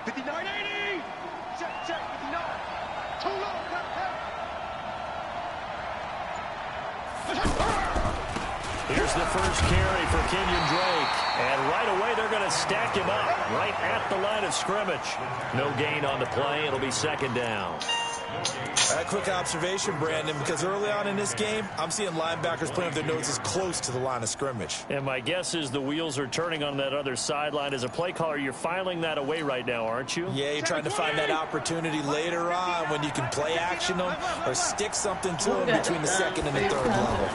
59, 80. Check, 59. Too low, Here's the first carry for Kenyon Drake. And right away, they're going to stack him up right at the line of scrimmage. No gain on the play. It'll be second down. A quick observation, Brandon, because early on in this game, I'm seeing linebackers playing with their noses close to the line of scrimmage. And my guess is the wheels are turning on that other sideline. As a play caller, you're filing that away right now, aren't you? Yeah, you're trying to find that opportunity later on when you can play action them or stick something to them between the second and the third level.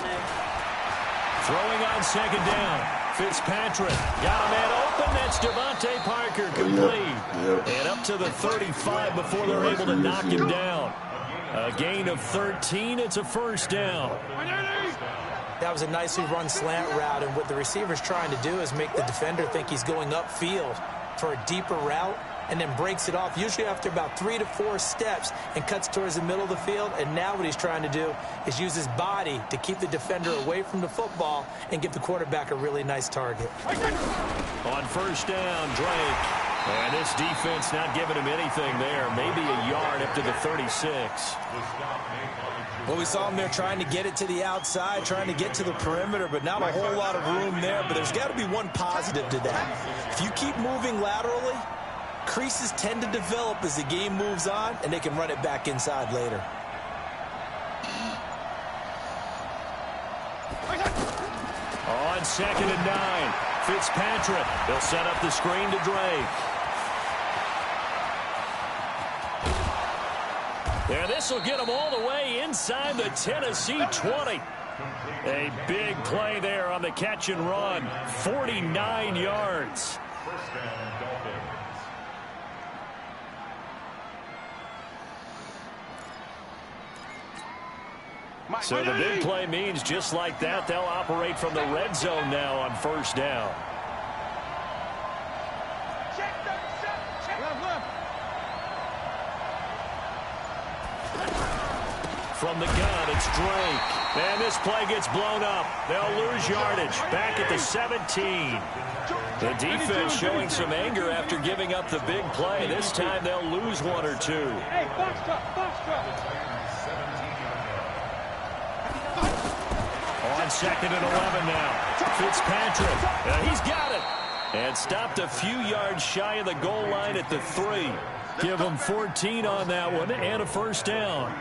Throwing on second down. Fitzpatrick got a man open. That's Devontae Parker complete. And up to the 35 before they're able to knock him down. A gain of 13. It's a first down. That was a nicely run slant route, and what the receiver's trying to do is make the defender think he's going upfield for a deeper route and then breaks it off, usually after about 3 to 4 steps, and cuts towards the middle of the field. And now what he's trying to do is use his body to keep the defender away from the football and give the quarterback a really nice target. On first down, Drake. And this defense not giving him anything there. Maybe a yard up to the 36. Well, we saw him there trying to get it to the outside, trying to get to the perimeter, but not a whole lot of room there. But there's got to be one positive to that. If you keep moving laterally, creases tend to develop as the game moves on, and they can run it back inside later. On second and 9, Fitzpatrick. They'll set up the screen to Drake. And this will get them all the way inside the Tennessee 20. A big play there on the catch and run. 49 yards. So the big play means just like that, they'll operate from the red zone now on first down. From the gun, it's Drake. And this play gets blown up. They'll lose yardage back at the 17. The defense showing some anger after giving up the big play. This time they'll lose 1 or 2. On second and 11 now. Fitzpatrick. He's got it. And stopped a few yards shy of the goal line at the 3. Give him 14 on that one and a first down.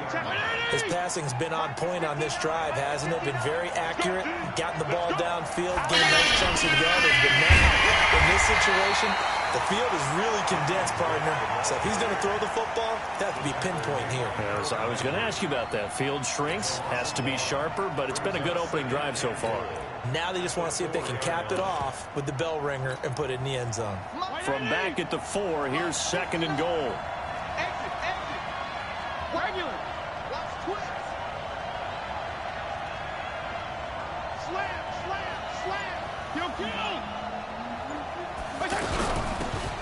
His passing's been on point on this drive, hasn't it? Been very accurate, gotten the ball downfield, getting nice chunks of yardage. But now, in this situation, the field is really condensed, partner. So if he's going to throw the football, that has to be pinpoint here. I was going to ask you about that. Field shrinks, has to be sharper, but it's been a good opening drive so far. Now they just want to see if they can cap it off with the bell ringer and put it in the end zone. From back at the 4, here's second and goal. Exit. Regular. Watch twist. Slam. Kill.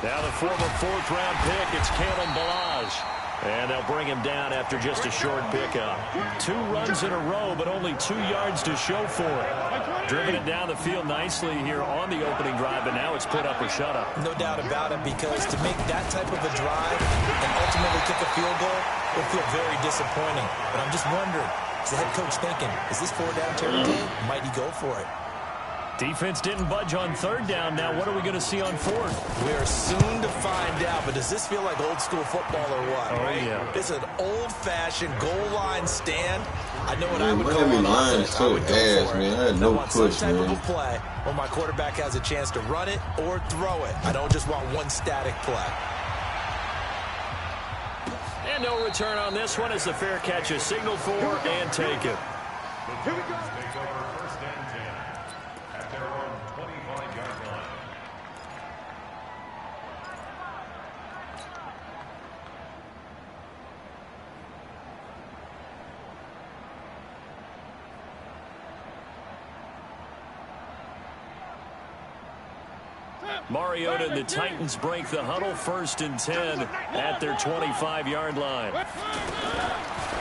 Now the former 4th-round pick, it's Kalen Ballage. And they'll bring him down after just a short pickup. 2 runs in a row, but only 2 yards to show for it. Driven it down the field nicely here on the opening drive, and now it's put up or shut up. No doubt about it, because to make that type of a drive and ultimately kick a field goal would feel very disappointing. But I'm just wondering, is the head coach thinking, is this 4-down territory? Might he go for it? Defense didn't budge on 3rd down. Now what are we going to see on 4th? We are soon to find out, but does this feel like old school football or what? Oh, right? Yeah. It's an old-fashioned goal line stand. I know what I would call Miami it. line is so ass, man. I had no push, some type man. of a play where my quarterback has a chance to run it or throw it. I don't just want one static play. And no return on this one as the fair catch is signaled for and taken. Here we go. Mariota and the Titans break the huddle, 1st and 10 at their 25-yard line.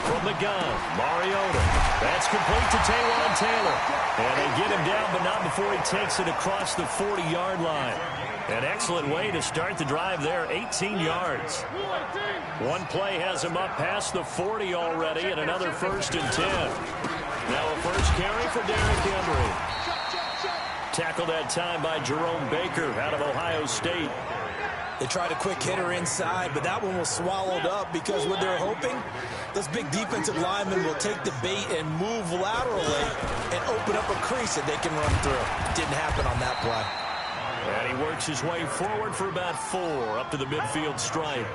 From the gun, Mariota. That's complete to Taylor. And they get him down, but not before he takes it across the 40-yard line. An excellent way to start the drive there, 18 yards. One play has him up past the 40 already, and another 1st and 10. Now a first carry for Derrick Henry. Tackled that time by Jerome Baker out of Ohio State. They tried a quick hitter inside, but that one was swallowed up because what they're hoping, those big defensive linemen will take the bait and move laterally and open up a crease that they can run through. Didn't happen on that play. And he works his way forward for about 4 up to the midfield stripe.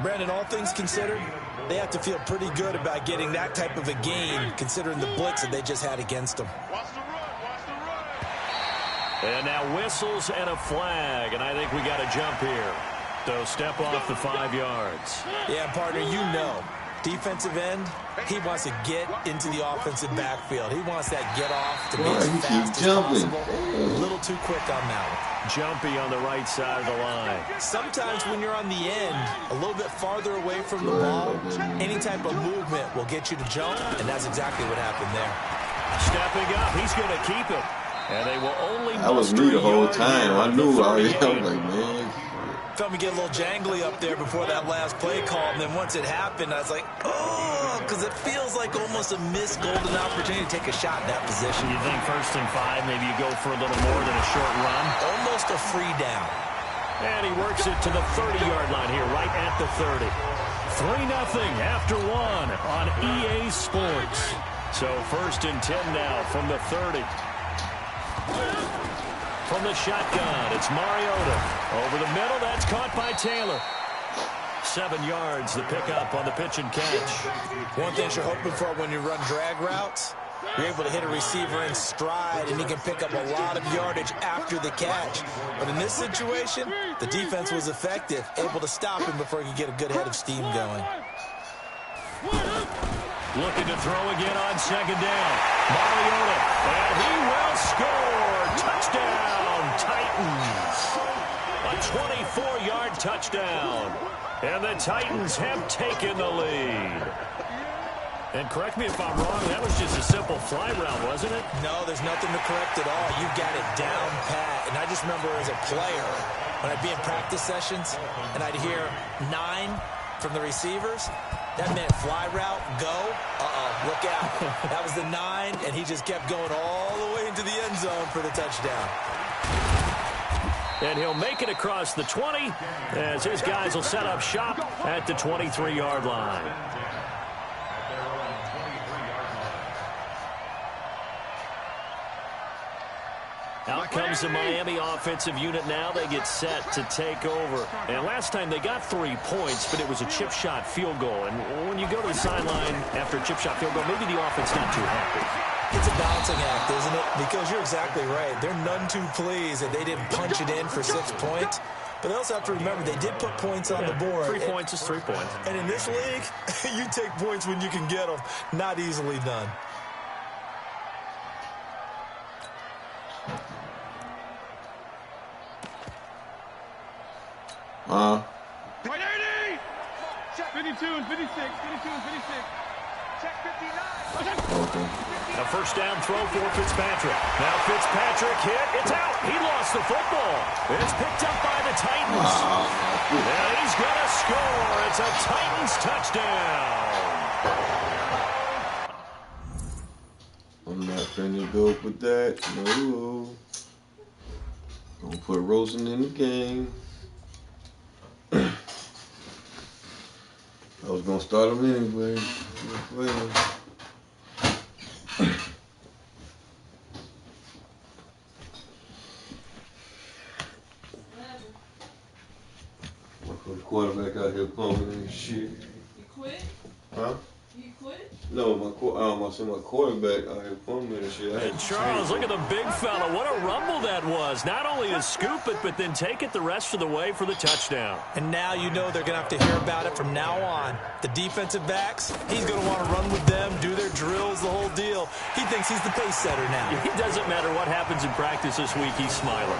Brandon, all things considered, they have to feel pretty good about getting that type of a gain considering the blitz that they just had against them. And now whistles and a flag, and I think we got a jump here. So step off the 5 yards. Yeah, partner, you know, defensive end, he wants to get into the offensive backfield. He wants that get off to be as fast as possible. A little too quick on that one. Jumpy on the right side of the line. Sometimes when you're on the end, a little bit farther away from the ball, any type of movement will get you to jump, and that's exactly what happened there. Stepping up, he's going to keep it. And they will only that was me the whole time. I knew I was like, man. Felt me get a little jangly up there before that last play call, and then once it happened, I was like, oh, because it feels like almost a missed golden opportunity to take a shot in that position. You think 1st and 5, maybe you go for a little more than a short run? Almost a free down. And he works it to the 30-yard line here, right at the 30. 3-0 after 1 on EA Sports. So 1st and 10 now from the 30. From the shotgun, it's Mariota. Over the middle, that's caught by Taylor. 7 yards, the pickup on the pitch and catch. One thing you're hoping for when you run drag routes, you're able to hit a receiver in stride, and he can pick up a lot of yardage after the catch. But in this situation, the defense was effective, able to stop him before he could get a good head of steam going. Looking to throw again on 2nd down. Mariota, and he will score. Touchdown, Titans. A 24-yard touchdown. And the Titans have taken the lead. And correct me if I'm wrong, that was just a simple fly route, wasn't it? No, there's nothing to correct at all. You've got it down pat. And I just remember as a player, when I'd be in practice sessions, and I'd hear 9 from the receivers, that meant fly route, go, look out. That was the 9, and he just kept going all the way into the end zone for the touchdown. And he'll make it across the 20 as his guys will set up shop at the 23-yard line. Out comes the Miami offensive unit now. They get set to take over. And last time they got 3 points, but it was a chip shot field goal. And when you go to the sideline after a chip shot field goal, maybe the offense not too happy. It's a balancing act, isn't it? Because you're exactly right. They're none too pleased that they didn't punch it in for 6 points. But they also have to remember they did put points on the board. 3 points is 3 points. And in this league, you take points when you can get them. Not easily done. Right 80! Check 52 and 56, 52 and 56. Check 59. Okay. A first down throw for Fitzpatrick. Now Fitzpatrick hit. It's out. He lost the football. It's picked up by the Titans. And he's going to score. It's a Titans touchdown. I'm not finna go with that. No. Gonna put Rosen in the game. I was gonna start him anyway. My quarterback out here pumping and shit. You quit? Huh? You quit? No, my quarterback out here pumping and shit. And Charles, look at the big fella. What a rumble that was. Not only to scoop it, but then take it the rest of the way for the touchdown. And now you know they're going to have to hear about it from now on. The defensive backs, he's going to want to run with them, do their drills, the whole deal. He thinks he's the pace setter now. It doesn't matter what happens in practice this week, he's smiling.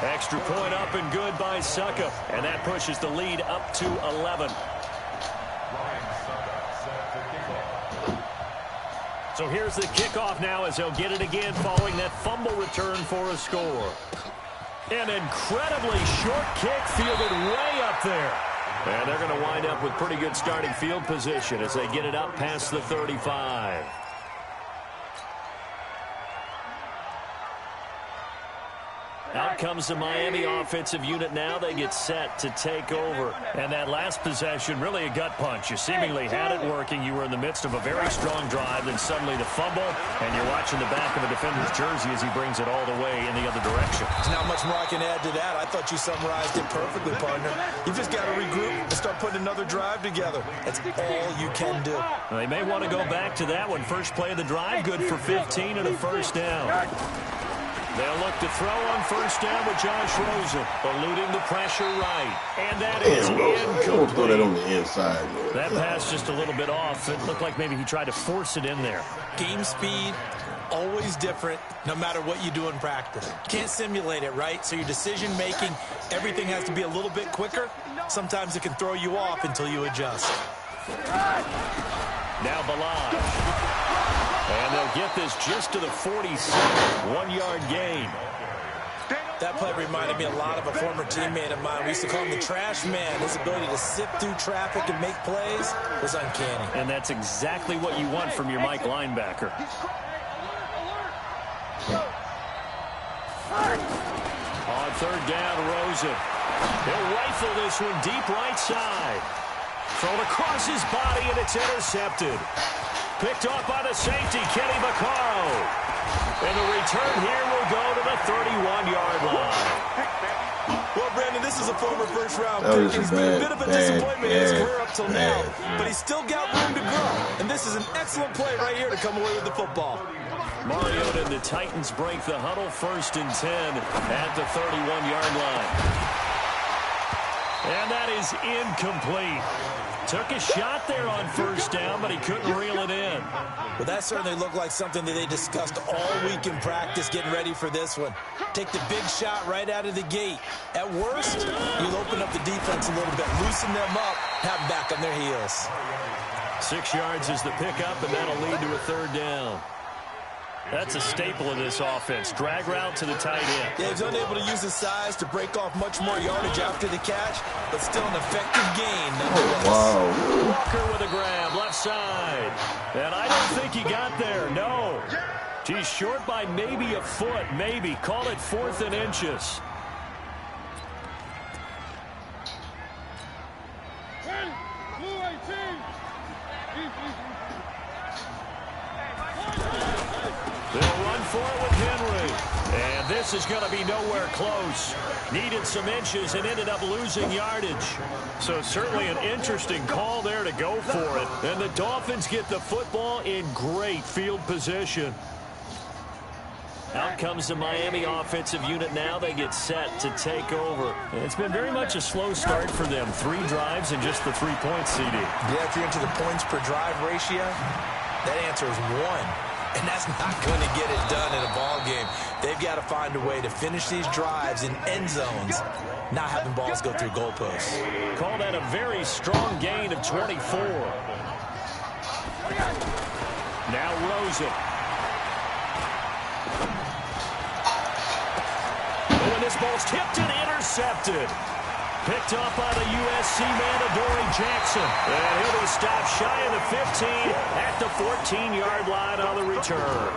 Extra point up and good by Suckup. And that pushes the lead up to 11. So here's the kickoff now as they'll get it again following that fumble return for a score. An incredibly short kick fielded way up there. And they're going to wind up with pretty good starting field position as they get it up past the 35. Out comes the Miami offensive unit now. They get set to take over. And that last possession, really a gut punch. You seemingly had it working. You were in the midst of a very strong drive. Then suddenly the fumble. And you're watching the back of a defender's jersey as he brings it all the way in the other direction. There's not much more I can add to that. I thought you summarized it perfectly, partner. You've just got to regroup and start putting another drive together. That's all you can do. They may want to go back to that one. First play of the drive, good for 15 and a first down. They'll look to throw on first down with Josh Rosen, eluding the pressure right. And that is incomplete. Don't throw that on the inside, man. That pass just a little bit off. It looked like maybe he tried to force it in there. Game speed, always different, no matter what you do in practice. Can't simulate it, right? So your decision-making, everything has to be a little bit quicker. Sometimes it can throw you off until you adjust. Now Balaj. And they'll get this just to the 47, 1-yard gain. That play reminded me a lot of a former teammate of mine. We used to call him the trash man. His ability to sift through traffic and make plays was uncanny. And that's exactly what you want from your Mike linebacker. On third down, Rosen. He'll rifle this one deep right side. Thrown across his body, and it's intercepted. Picked off by the safety, Kenny Vaccaro. And the return here will go to the 31-yard line. Well, Brandon, this is a former first-round pick. He's been a bit of a disappointment in his career up till now, but he's still got room to grow. And this is an excellent play right here to come away with the football. Mariota and the Titans break the huddle, 1st and 10 at the 31-yard line. And that is incomplete. Took a shot there on first down, but he couldn't reel it in. Well, that certainly looked like something that they discussed all week in practice, getting ready for this one. Take the big shot right out of the gate. At worst, you'll open up the defense a little bit, loosen them up, have them back on their heels. 6 yards is the pickup, and that'll lead to a third down. That's a staple of this offense. Drag route to the tight end. Yeah, he's unable to use his size to break off much more yardage after the catch, but still an effective gain nonetheless. Wow. Walker with a grab, left side. And I don't think he got there, no. He's short by maybe a foot, maybe. Call it 4th and inches. They'll run for it with Henry. And this is going to be nowhere close. Needed some inches and ended up losing yardage. So certainly an interesting call there to go for it. And the Dolphins get the football in great field position. Out comes the Miami offensive unit now. They get set to take over. It's been very much a slow start for them. 3 drives and just the 3 points, CD. Yeah, if you're into the points per drive ratio, that answer is 1. And that's not going to get it done in a ball game. They've got to find a way to finish these drives in end zones, not having balls go through goalposts. Call that a very strong gain of 24. Now Rosen. Oh, and this ball's tipped and intercepted. Picked off by the USC man, Adoree Jackson. And he'll be stopped shy of the 15 at the 14-yard line on the return.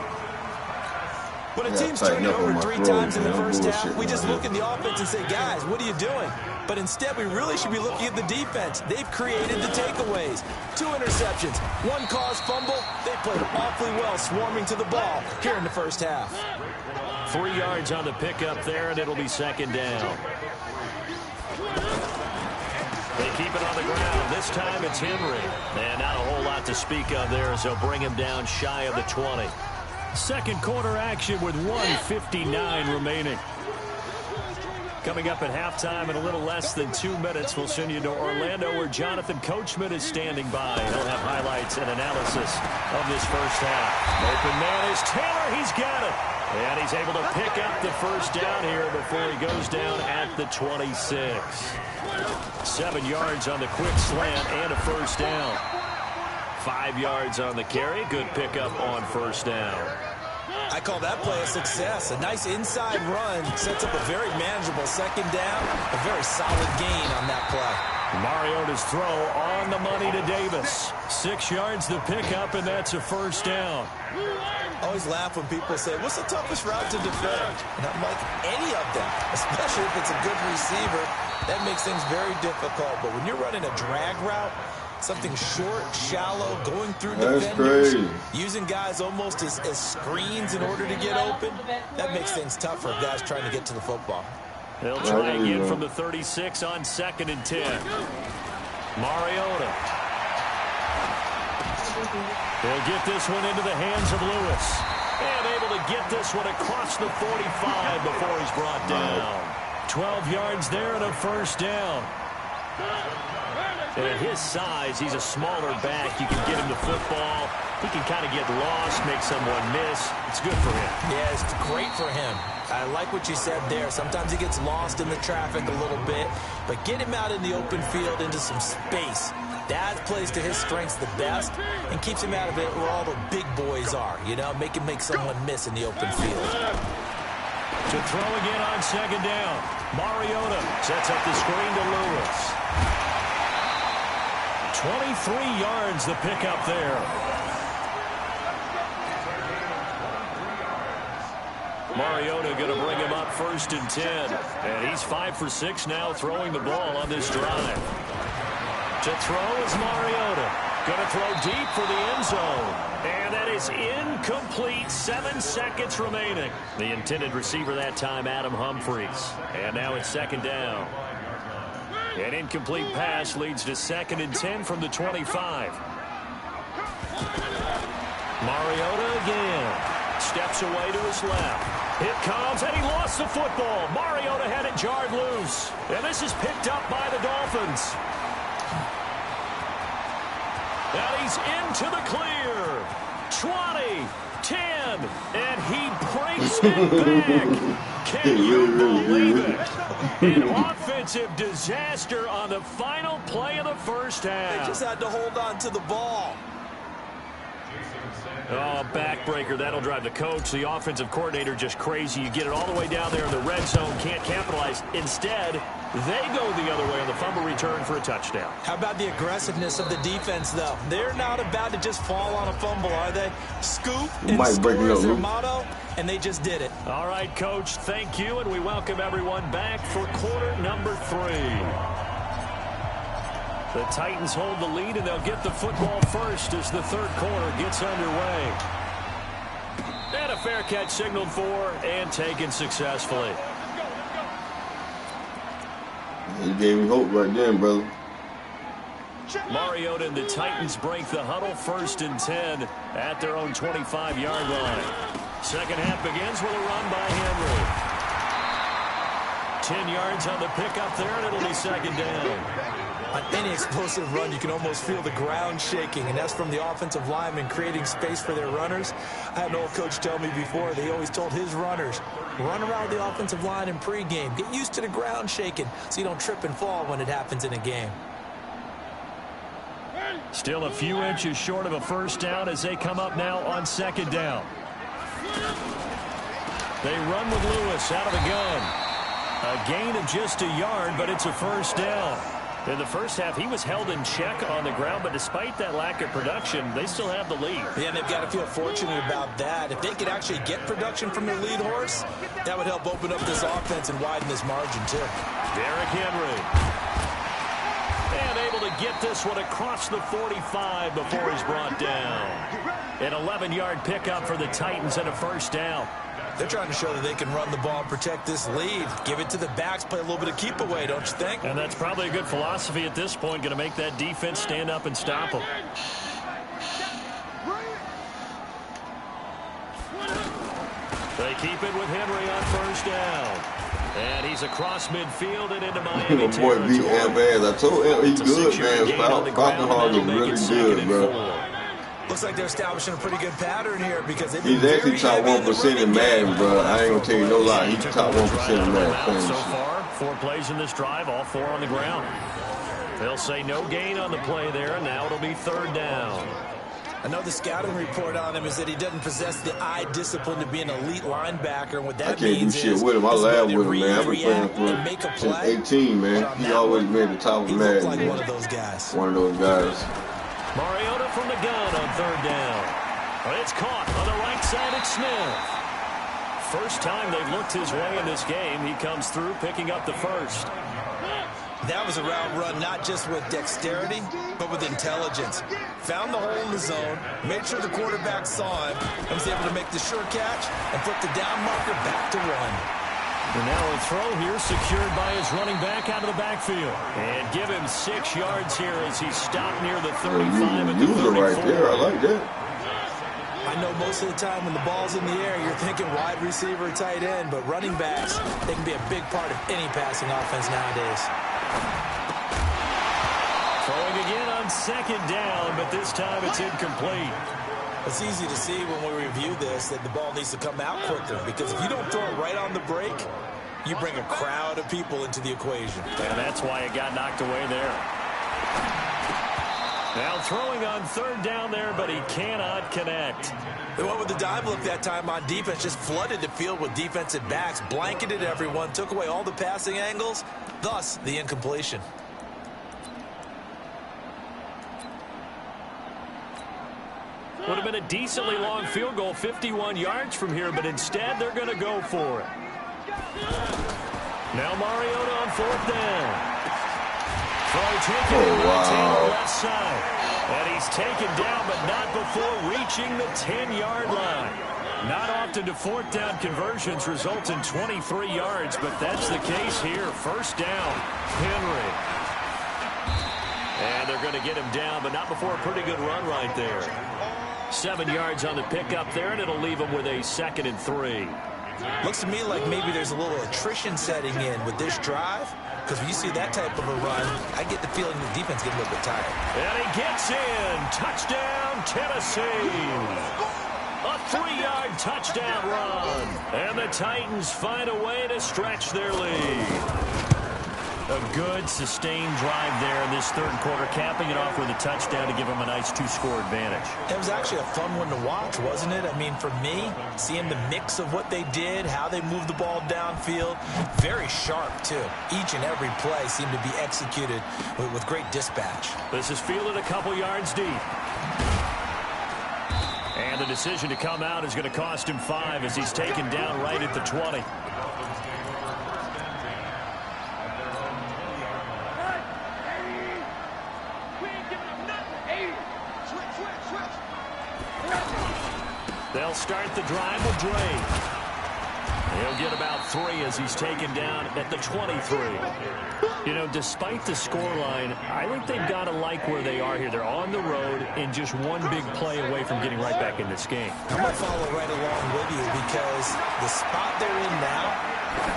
When a team's turning over 3 times in the first half, we just look at the offense and say, guys, what are you doing? But instead, we really should be looking at the defense. They've created the takeaways. 2 interceptions, 1 caused fumble. They played awfully well swarming to the ball here in the first half. 3 yards on the pickup there, and it'll be 2nd down. They keep it on the ground. This time it's Henry. And not a whole lot to speak of there as they'll bring him down shy of the 20. Second quarter action with 1:59 remaining. Coming up at halftime in a little less than 2 minutes, we'll send you to Orlando where Jonathan Coachman is standing by. He'll have highlights and analysis of this first half. Open man is Taylor. He's got it. And he's able to pick up the first down here before he goes down at the 26. 7 yards on the quick slant and a first down. 5 yards on the carry. Good pickup on first down. I call that play a success. A nice inside run sets up a very manageable second down. A very solid gain on that play. Mariota's throw on the money to Davis. 6 yards to pick up, and that's a first down. I always laugh when people say, what's the toughest route to defend? And I'm like, any of them, especially if it's a good receiver. That makes things very difficult. But when you're running a drag route, something short, shallow, going through defenders, using guys almost as screens in order to get open, that makes things tough for guys trying to get to the football. They'll try again from the 36 on 2nd and 10. Mariota. They'll get this one into the hands of Lewis. And able to get this one across the 45 before he's brought down. 12 yards there and a first down. And at his size, he's a smaller back. You can get him the football. He can kind of get lost, make someone miss. It's good for him. Yeah, it's great for him. I like what you said there. Sometimes he gets lost in the traffic a little bit, but get him out in the open field into some space. That plays to his strengths the best and keeps him out of it where all the big boys are. You know, make someone miss in the open field. To throw again on 2nd down. Mariota sets up the screen to Lewis. 23 yards the pickup there. Mariota going to bring him up 1st and 10. And he's 5 for 6 now throwing the ball on this drive. To throw is Mariota. Going to throw deep for the end zone. And that is incomplete. 7 seconds remaining. The intended receiver that time, Adam Humphries. And now it's 2nd down. An incomplete pass leads to 2nd and 10 from the 25. Mariota again. Steps away to his left. It comes, and he lost the football. Mariota had it jarred loose. And this is picked up by the Dolphins. And he's into the clear. 20, 10, and he breaks it back. Can you believe it? An offensive disaster on the final play of the first half. They just had to hold on to the ball. Oh, backbreaker. That'll drive the coach, the offensive coordinator, just crazy. You get it all the way down there in the red zone, can't capitalize. Instead, they go the other way on the fumble return for a touchdown. How about the aggressiveness of the defense, though? They're not about to just fall on a fumble, are they? Scoop and score is their motto, and they just did it. All right, Coach, thank you, and we welcome everyone back for quarter number 3. The Titans hold the lead, and they'll get the football first as the 3rd quarter gets underway. And a fair catch signaled for and taken successfully. You gave me hope right then, brother. Mariota and the Titans break the huddle 1st and 10 at their own 25-yard line. Second half begins with a run by Henry. 10 yards on the pickup there, and it'll be 2nd down. On any explosive run, you can almost feel the ground shaking, and that's from the offensive linemen creating space for their runners. I had an old coach tell me before, they always told his runners, run around the offensive line in pregame. Get used to the ground shaking so you don't trip and fall when it happens in a game. Still a few inches short of a first down as they come up now on 2nd down. They run with Lewis out of the gun. A gain of just a yard, but it's a first down. In the first half, he was held in check on the ground, but despite that lack of production, they still have the lead. Yeah, and they've got to feel fortunate about that. If they could actually get production from their lead horse, that would help open up this offense and widen this margin, too. Derrick Henry. And able to get this one across the 45 before he's brought down. An 11-yard pickup for the Titans and a first down. They're trying to show that they can run the ball and protect this lead. Give it to the backs, play a little bit of keep away, don't you think? And that's probably a good philosophy at this point, going to make that defense stand up and stop them. They keep it with Henry on first down. And he's across midfield and into Miami territory. Boy, beat Amp I told him he's good, man. Falcon Hall is really good, bro. Looks like they're establishing a pretty good pattern here because they've been actually top 1% in Madden, bro. I ain't gonna tell you no lie. He's top 1% in Madden. So far, 4 plays in this drive, all 4 on the ground. They'll say no gain on the play there, and now it'll be 3rd down. I know the scouting report on him is that he doesn't possess the eye discipline to be an elite linebacker. And what that means is I can't do shit with him. I laugh with him, man. I've been playing make a since play. 18, man. He always made the top of the man. Like one of those guys. One of those guys. Mariota from the gun on 3rd down. It's caught on the right side at Smith. First time they've looked his way in this game. He comes through picking up the first. That was a route run not just with dexterity, but with intelligence. Found the hole in the zone, made sure the quarterback saw him, and was able to make the sure catch and flip the down marker back to 1. And now a throw here secured by his running back out of the backfield. And give him 6 yards here as he stopped near the 35 at the 34. Right there. I like that. I know most of the time when the ball's in the air, you're thinking wide receiver, tight end, but running backs, they can be a big part of any passing offense nowadays. Throwing again on 2nd down, but this time it's incomplete. It's easy to see when we review this that the ball needs to come out quicker, because if you don't throw it right on the break, you bring a crowd of people into the equation. And that's why it got knocked away there. Now throwing on 3rd down there, but he cannot connect. They went with the dive look that time on defense, just flooded the field with defensive backs, blanketed everyone, took away all the passing angles, thus the incompletion. Would have been a decently long field goal, 51 yards from here, but instead they're going to go for it. Now Mariota on 4th down. Throw taken to the left side. And he's taken down, but not before reaching the 10-yard line. Not often do 4th down conversions result in 23 yards, but that's the case here. 1st down, Henry. And they're going to get him down, but not before a pretty good run right there. 7 yards on the pickup there, and it'll leave him with a 2nd and 3. Looks to me like maybe there's a little attrition setting in with this drive, because when you see that type of a run, I get the feeling the defense gets a little bit tired. And he gets in. Touchdown, Tennessee. A 3-yard touchdown run. And the Titans find a way to stretch their lead. A good, sustained drive there in this 3rd quarter, capping it off with a touchdown to give them a nice 2-score advantage. It was actually a fun one to watch, wasn't it? I mean, for me, seeing the mix of what they did, how they moved the ball downfield, very sharp, too. Each and every play seemed to be executed with great dispatch. This is fielded a couple yards deep. And the decision to come out is going to cost him 5 as he's taken down right at the 20. They'll start the drive with Drake. He'll get about 3 as he's taken down at the 23. You know, despite the scoreline, I think they've got to like where they are here. They're on the road and just one big play away from getting right back in this game. I'm going to follow right along with you because the spot they're in now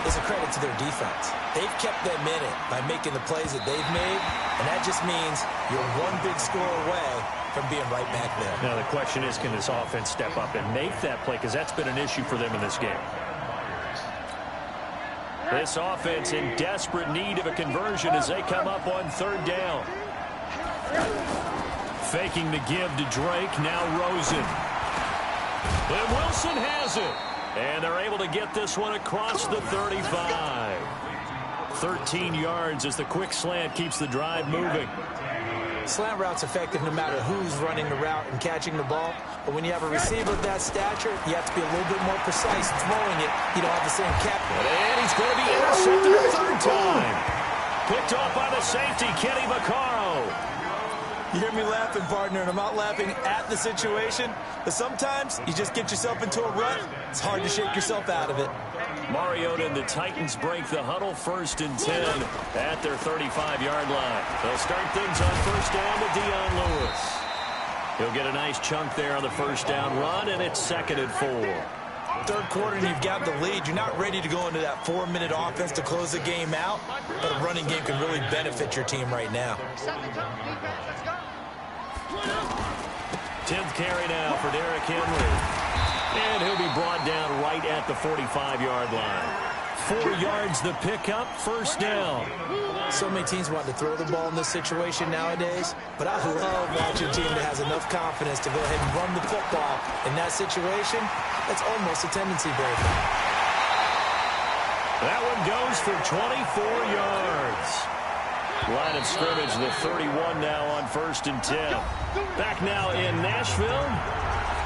is a credit to their defense. They've kept them in it by making the plays that they've made, and that just means you're one big score away from being right back there. Now, the question is, can this offense step up and make that play? Because that's been an issue for them in this game. This offense in desperate need of a conversion as they come up on 3rd down. Faking the give to Drake, now Rosen. And Wilson has it. And they're able to get this one across the 35. 13 yards as the quick slant keeps the drive moving. Slant route's effective no matter who's running the route and catching the ball. But when you have a receiver of that stature, you have to be a little bit more precise throwing it. You don't have the same cap. And he's going to be intercepted a 3rd time. Picked off by the safety, Kenny Vaccaro. You hear me laughing, partner, and I'm not laughing at the situation. But sometimes you just get yourself into a rut. It's hard to shake yourself out of it. Mariota and the Titans break the huddle, 1st and 10 at their 35-yard line. They'll start things on 1st down to Dion Lewis. He'll get a nice chunk there on the 1st down run, and it's 2nd and 4. 3rd quarter and you've got the lead. You're not ready to go into that 4-minute offense to close the game out, but a running game can really benefit your team right now. 10th carry now for Derrick Henry. And he'll be brought down right at the 45-yard line. 4 yards the pickup, first down. So many teams want to throw the ball in this situation nowadays, but I love watching a team that has enough confidence to go ahead and run the football. In that situation, that's almost a tendency breaker. That one goes for 24 yards. Line of scrimmage, the 31 now on 1st and 10. Back now in Nashville.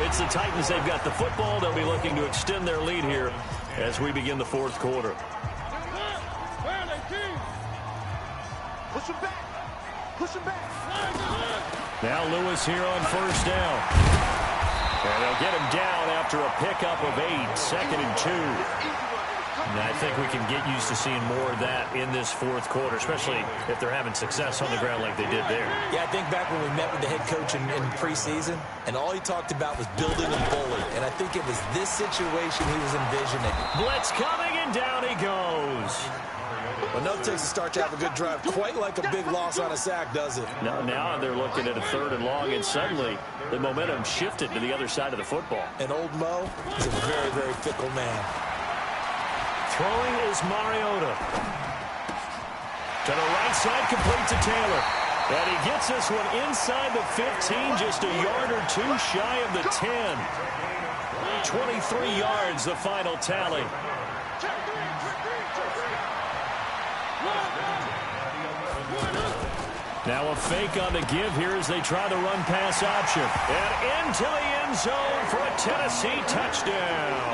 It's the Titans. They've got the football. They'll be looking to extend their lead here as we begin the 4th quarter. Push him back. Push him back. Now Lewis here on 1st down. And they'll get him down after a pickup of 8, 2nd and 2. And I think we can get used to seeing more of that in this 4th quarter, especially if they're having success on the ground like they did there. Yeah, I think back when we met with the head coach in preseason, and all he talked about was building a bully. And I think it was this situation he was envisioning. Blitz coming, and down he goes. Well, no takes a start to have a good drive. Quite like a big loss on a sack, does it? Now they're looking at a 3rd and long, and suddenly the momentum shifted to the other side of the football. And old Mo is a very, very fickle man. Throwing is Mariota. To the right side, complete to Taylor. And he gets this one inside the 15, just a yard or 2 shy of the 10. 23 yards, the final tally. Now a fake on the give here as they try the run-pass option. And into the end zone for a Tennessee touchdown.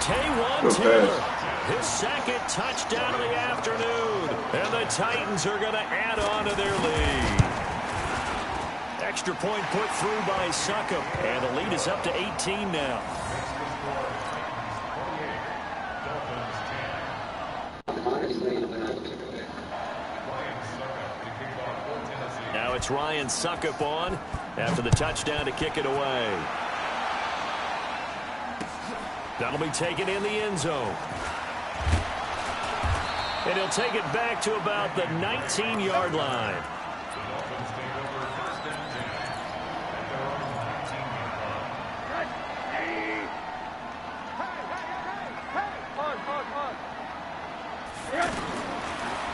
Taywan Taylor, his 2nd touchdown of the afternoon. And the Titans are going to add on to their lead. Extra point put through by Succop. And the lead is up to 18 now. Now it's Ryan Succop on after the touchdown to kick it away. That'll be taken in the end zone. And he'll take it back to about the 19-yard line.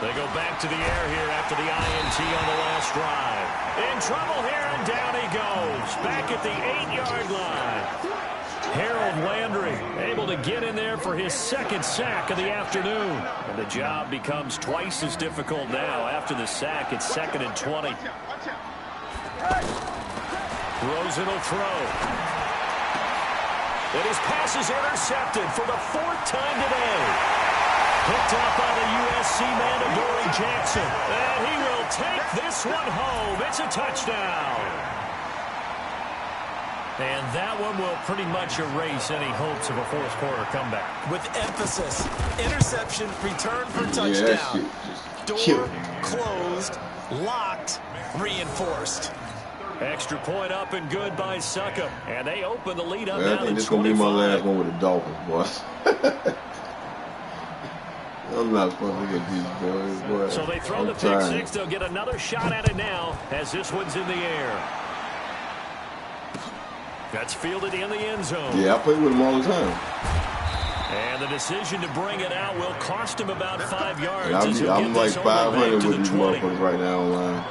They go back to the air here after the INT on the last drive. In trouble here, and down he goes. Back at the 8-yard line. Harold Landry able to get in there for his 2nd sack of the afternoon. And the job becomes twice as difficult now. After the sack, it's 2nd and 20. Rosen will throw. And his pass is intercepted for the 4th time today. Picked up by the USC man, Adoree Jackson. And he will take this one home. It's a touchdown. And that one will pretty much erase any hopes of a 4th quarter comeback. With emphasis, interception, return for touchdown. Door closed, locked, reinforced. Extra point up and good by Succop. And they open the lead up Man, now I think to this is going to be my 25. last one with the Dolphins, boys. I'm not supposed to get these boys. So they throw the pick 6. They'll get another shot at it now as this one's in the air. That's fielded in the end zone. Yeah, I play with them all the time. And the decision to bring it out will cost him about 5 yards. I'm like 500 with these motherfuckers right now online.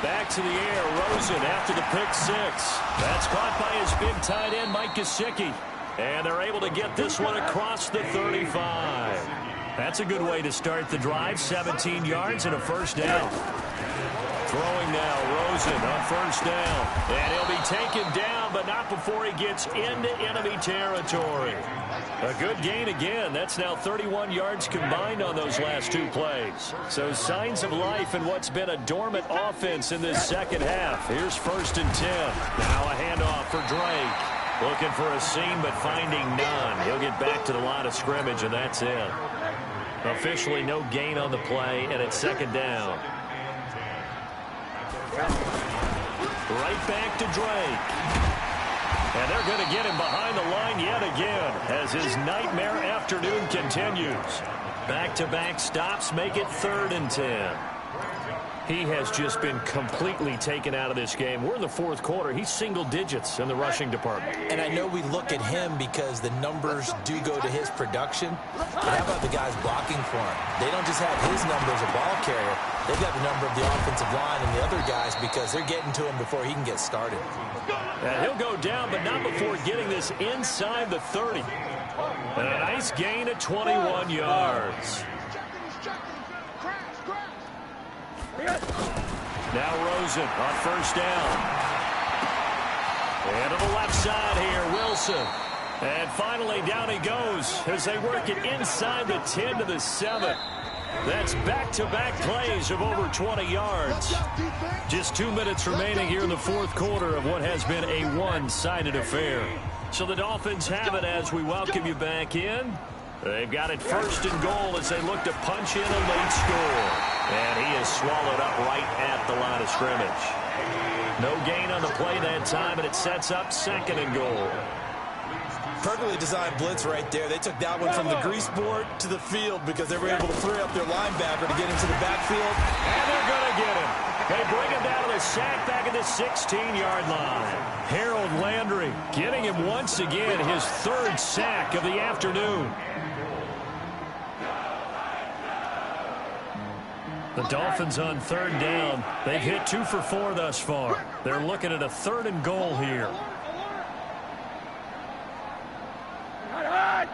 Back to the air, Rosen after the pick 6. That's caught by his big tight end, Mike Gesicki. And they're able to get this one across the 35. That's a good way to start the drive. 17 yards and a 1st down. Throwing now, Rosen on 1st down. And he'll be taken down, but not before he gets into enemy territory. A good gain again. That's now 31 yards combined on those last 2 plays. So signs of life in what's been a dormant offense in this 2nd half. Here's 1st and 10. Now a handoff for Drake. Looking for a seam, but finding none. He'll get back to the line of scrimmage, and that's it. Officially no gain on the play, and it's 2nd down. Right back to Drake. And they're going to get him behind the line yet again as his nightmare afternoon continues. Back-to-back stops make it 3rd and 10. He has just been completely taken out of this game. We're in the fourth quarter. He's single digits in the rushing department. And I know we look at him because the numbers do go to his production. But how about the guys blocking for him? They don't just have his number as a ball carrier. They've got the number of the offensive line and the other guys because they're getting to him before he can get started. And he'll go down, but not before getting this inside the 30. And a nice gain of 21 yards. Now Rosen on first down. And to the left side here, Wilson. And finally down he goes as they work it inside the 10 to the 7. That's back-to-back plays of over 20 yards. Just 2 minutes remaining here in the fourth quarter of what has been a one-sided affair. So the Dolphins have it as we welcome you back in. They've got it first and goal as they look to punch in a late score. And he is swallowed up right at the line of scrimmage. No gain on the play that time, and it sets up second and goal. Perfectly designed blitz right there. They took that one from the grease board to the field because they were able to free up their linebacker to get into the backfield. And they're going to get him. They bring him down to the sack back at the 16-yard line. Harold Landry getting him once again his third sack of the afternoon. The Dolphins on third down. They've hit 2 for 4 thus far. They're looking at a third and goal here. Out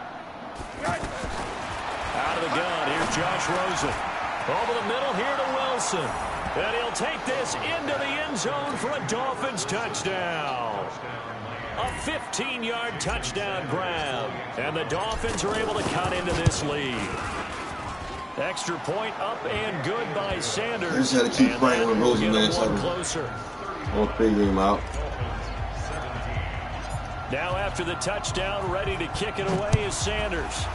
of the gun, here's Josh Rosen. Over the middle here to Wilson. And he'll take this into the end zone for a Dolphins touchdown. A 15-yard touchdown grab. And the Dolphins are able to cut into this lead. Extra point up and good by Sanders. I just had to keep playing with Rosen, man. One closer. I'll figure him out. Now after the touchdown, ready to kick it away is Sanders.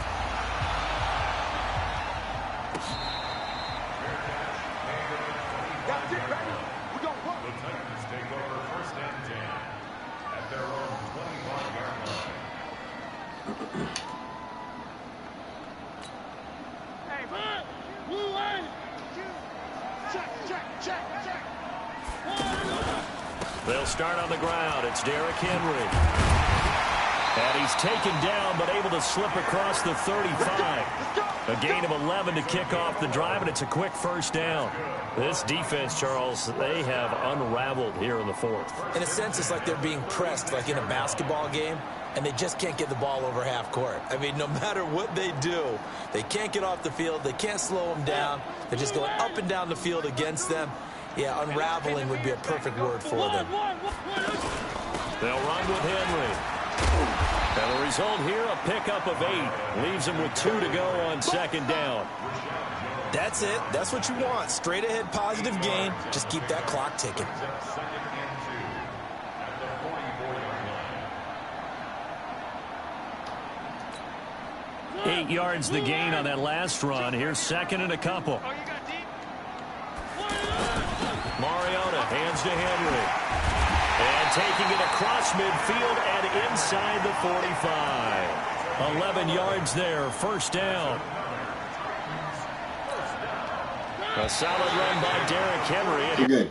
They'll start on the ground. It's Derrick Henry. And he's taken down, but able to slip across the 35. A gain of 11 to kick off the drive, and it's a quick first down. This defense, Charles, they have unraveled here in the fourth. In a sense, it's like they're being pressed like in a basketball game, and they just can't get the ball over half court. I mean, no matter what they do, they can't get off the field. They can't slow them down. They're just going up and down the field against them. Yeah, unraveling would be a perfect word for them. They'll run with Henry. And the result here, a pickup of 8. Leaves them with 2 to go on second down. That's it. That's what you want. Straight ahead positive gain. Just keep that clock ticking. 8 yards the gain on that last run. Here's second and a couple. Mariota hands to Henry. And taking it across midfield and inside the 45. 11 yards there, first down. A solid run by Derrick Henry. Okay.